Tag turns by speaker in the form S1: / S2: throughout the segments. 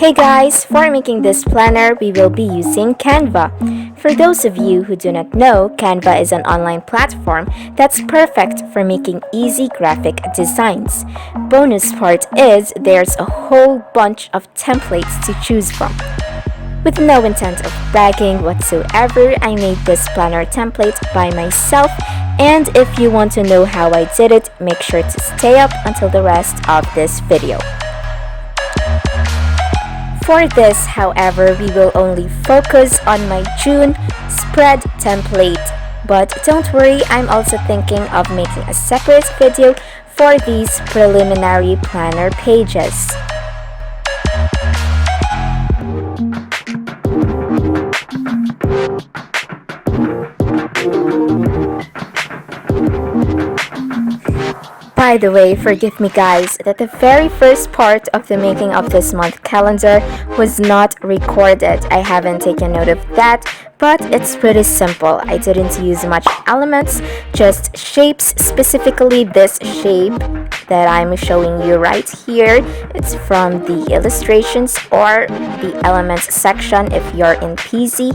S1: Hey guys, for making this planner, we will be using Canva. For those of you who do not know, Canva is an online platform that's perfect for making easy graphic designs. Bonus part is there's a whole bunch of templates to choose from. With no intent of bragging whatsoever, I made this planner template by myself, and if you want to know how I did it, make sure to stay up until the rest of this video. For this, however, we will only focus on my June spread template. But don't worry, I'm also thinking of making a separate video for these preliminary planner pages. By the way, forgive me guys that the very first part of the making of this month calendar was not recorded. I haven't taken note of that, but it's pretty simple. I didn't use much elements, just shapes, specifically this shape that I'm showing you right here. It's from the illustrations or the elements section if you're in PC.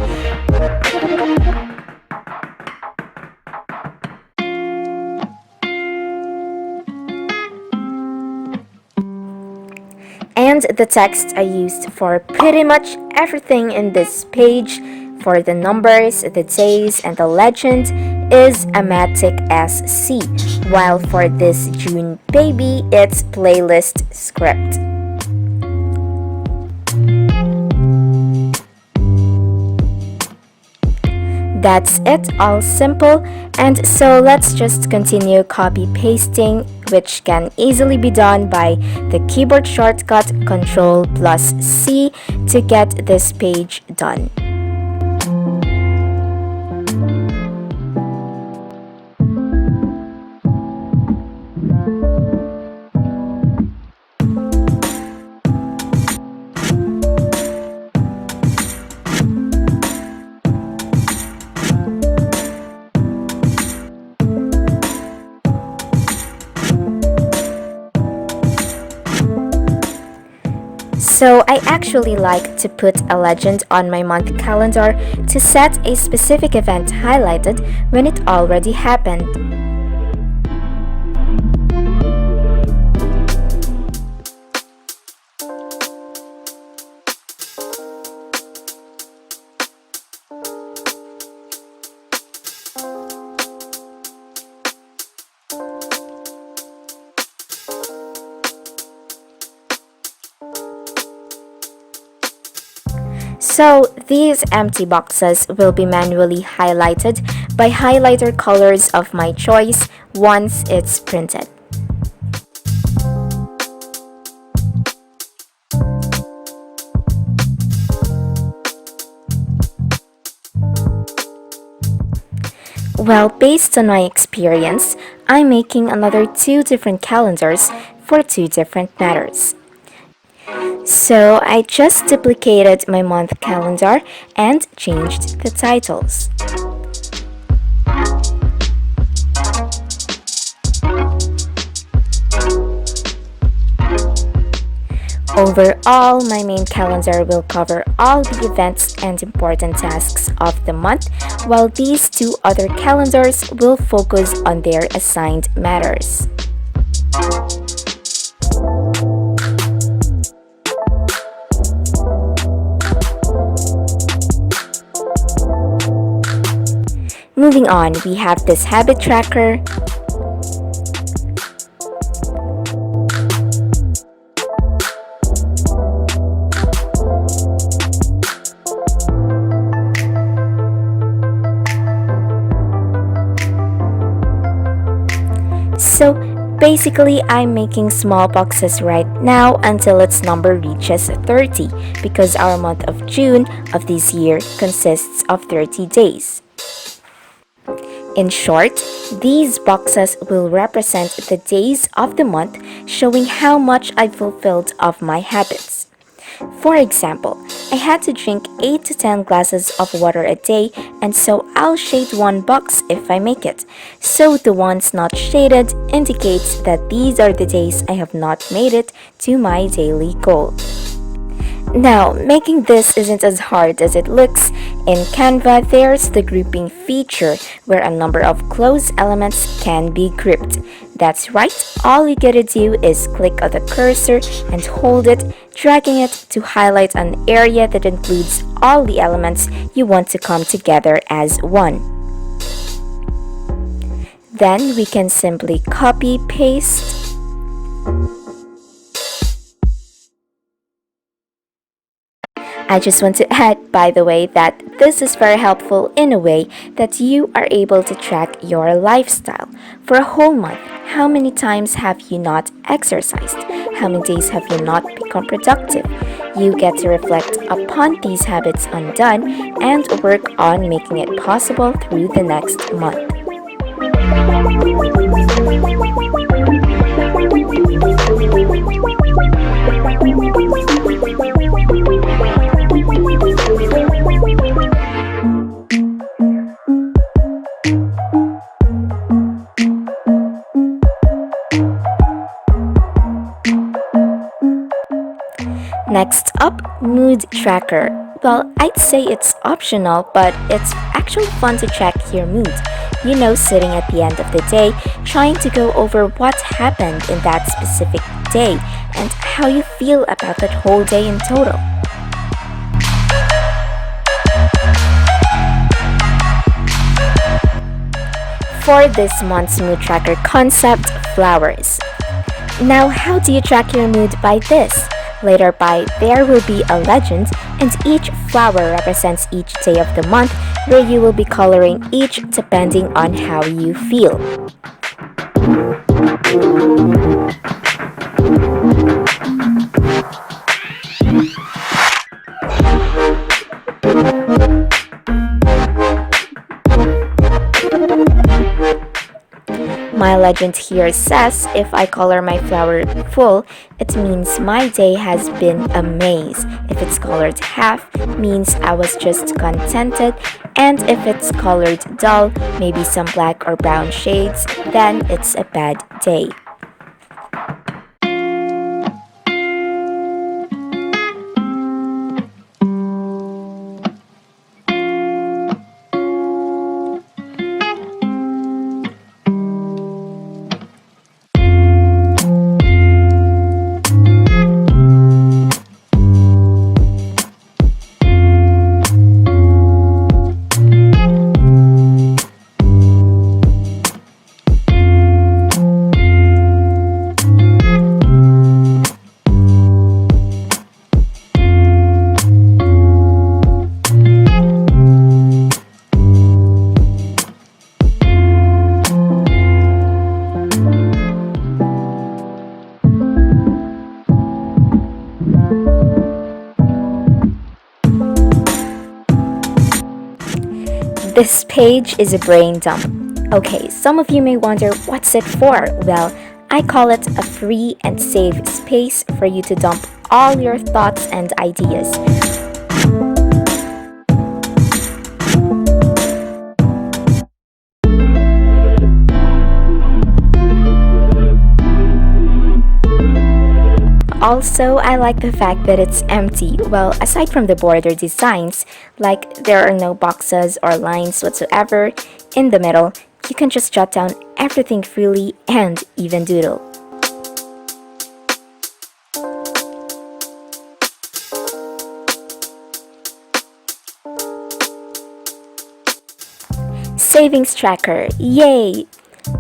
S1: And the text I used for pretty much everything in this page, for the numbers, the days, and the legend, is Amatic SC, while for this June baby, it's playlist script. That's it, all simple. And so let's just continue copy pasting, which can easily be done by the keyboard shortcut Ctrl+C to get this page done. So I actually like to put a legend on my month calendar to set a specific event highlighted when it already happened. So these empty boxes will be manually highlighted by highlighter colors of my choice once it's printed. Well, based on my experience, I'm making another 2 different calendars for 2 different matters. So I just duplicated my month calendar and changed the titles. Overall, my main calendar will cover all the events and important tasks of the month, while these 2 other calendars will focus on their assigned matters. Moving on, we have this habit tracker, so basically I'm making small boxes right now until its number reaches 30 because our month of June of this year consists of 30 days. In short, these boxes will represent the days of the month, showing how much I fulfilled of my habits. For example, I had to drink 8 to 10 glasses of water a day, and so I'll shade one box if I make it. So the ones not shaded indicates that these are the days I have not made it to my daily goal. Now, making this isn't as hard as it looks. In Canva, there's the grouping feature where a number of close elements can be grouped. That's right, all you gotta do is click on the cursor and hold it, dragging it to highlight an area that includes all the elements you want to come together as one. Then we can simply copy, paste, I just want to add, by the way, that this is very helpful in a way that you are able to track your lifestyle. For a whole month, how many times have you not exercised? How many days have you not become productive? You get to reflect upon these habits undone and work on making it possible through the next month. Next up, mood tracker. Well, I'd say it's optional, but it's actually fun to check your mood. You know, sitting at the end of the day, trying to go over what happened in that specific day and how you feel about that whole day in total. For this month's mood tracker concept, flowers. Now, how do you track your mood by this? Later by, there will be a legend, and each flower represents each day of the month, where you will be coloring each depending on how you feel. My legend here says if I color my flower full, it means my day has been a maze. If it's colored half, means I was just contented. And if it's colored dull, maybe some black or brown shades, then it's a bad day. This page is a brain dump. Okay, some of you may wonder what's it for? Well, I call it a free and safe space for you to dump all your thoughts and ideas. Also, I like the fact that it's empty. Well, aside from the border designs, like there are no boxes or lines whatsoever in the middle, you can just jot down everything freely and even doodle. Savings tracker, yay!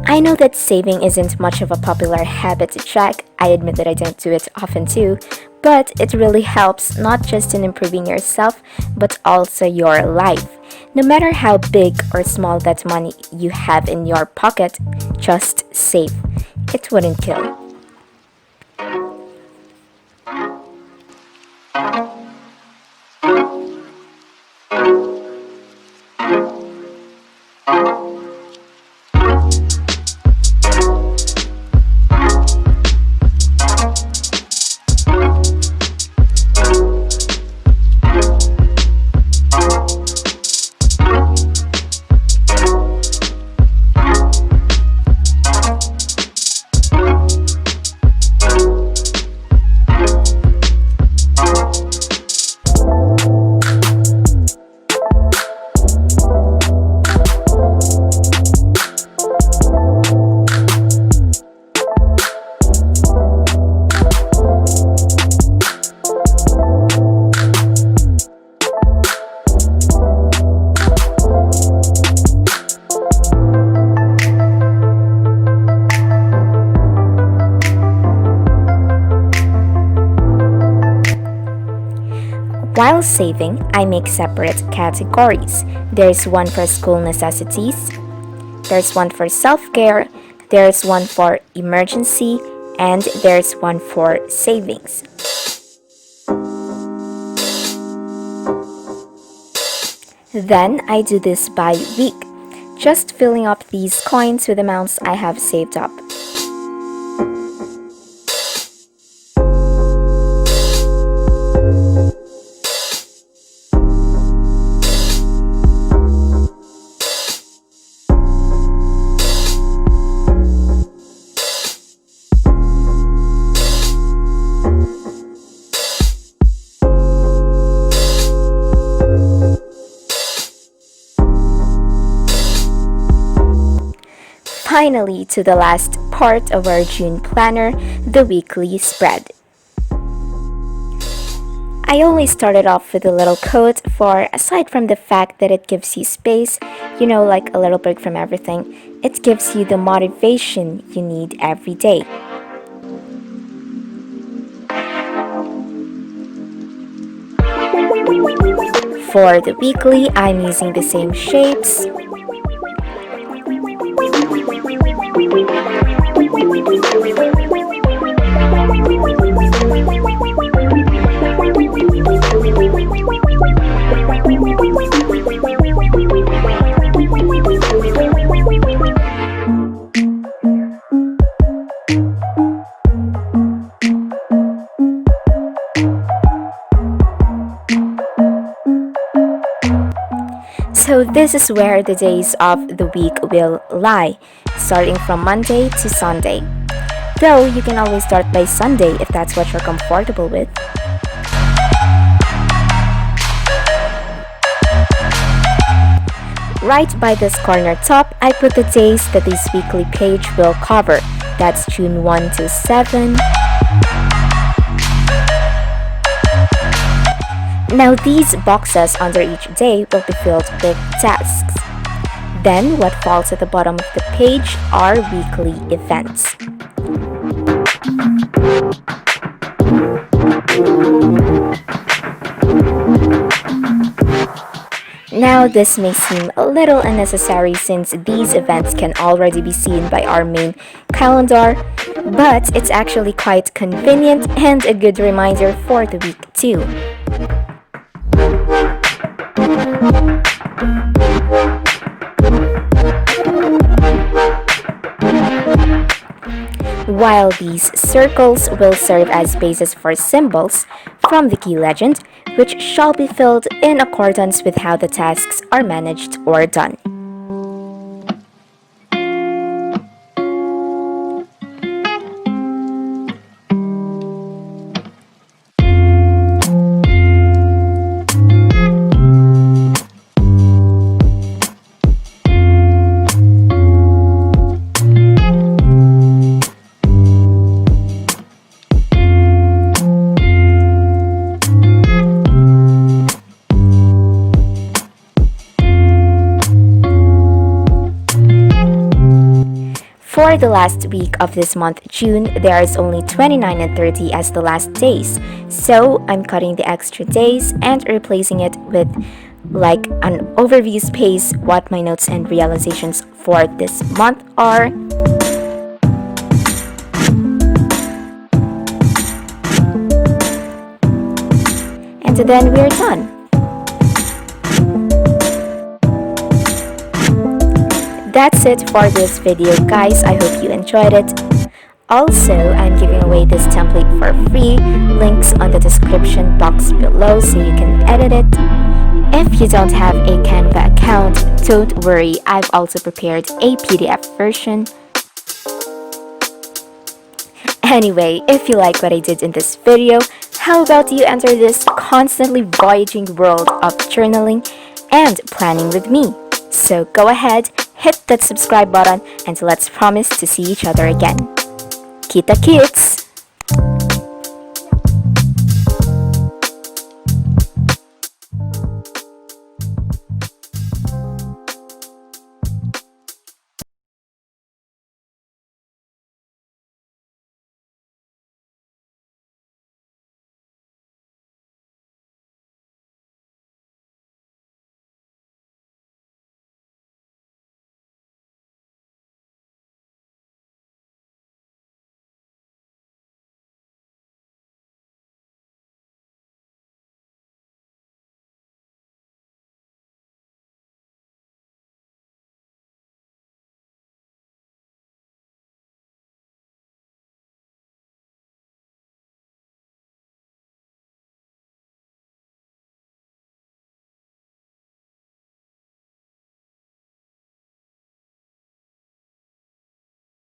S1: I know that saving isn't much of a popular habit to track. I admit that I don't do it often too, but it really helps not just in improving yourself, but also your life. No matter how big or small that money you have in your pocket, just save. It wouldn't kill. While saving, I make separate categories. There's one for school necessities, there's one for self-care, there's one for emergency, and there's one for savings. Then I do this by week, just filling up these coins with amounts I have saved up. Finally, to the last part of our June planner, the weekly spread. I only started off with a little quote for, aside from the fact that it gives you space, like a little break from everything, it gives you the motivation you need every day. For the weekly, I'm using the same shapes. So this is where the days of the week will lie, starting from Monday to Sunday. Though you can always start by Sunday if that's what you're comfortable with. Right by this corner top, I put the days that this weekly page will cover. That's June 1 to 7. Now these boxes under each day will be filled with tasks. Then what falls at the bottom of the page are weekly events. Now this may seem a little unnecessary since these events can already be seen by our main calendar, but it's actually quite convenient and a good reminder for the week too. While these circles will serve as bases for symbols from the key legend, which shall be filled in accordance with how the tasks are managed or done. For the last week of this month, June, there is only 29 and 30 as the last days. So I'm cutting the extra days and replacing it with like an overview space what my notes and realizations for this month are. And then we're done. That's it for this video, guys. I hope you enjoyed it. Also, I'm giving away this template for free. Links on the description box below so you can edit it. If you don't have a Canva account, don't worry. I've also prepared a PDF version. Anyway, if you like what I did in this video, how about you enter this constantly voyaging world of journaling and planning with me? So go ahead, hit that subscribe button, and let's promise to see each other again. Kita kits!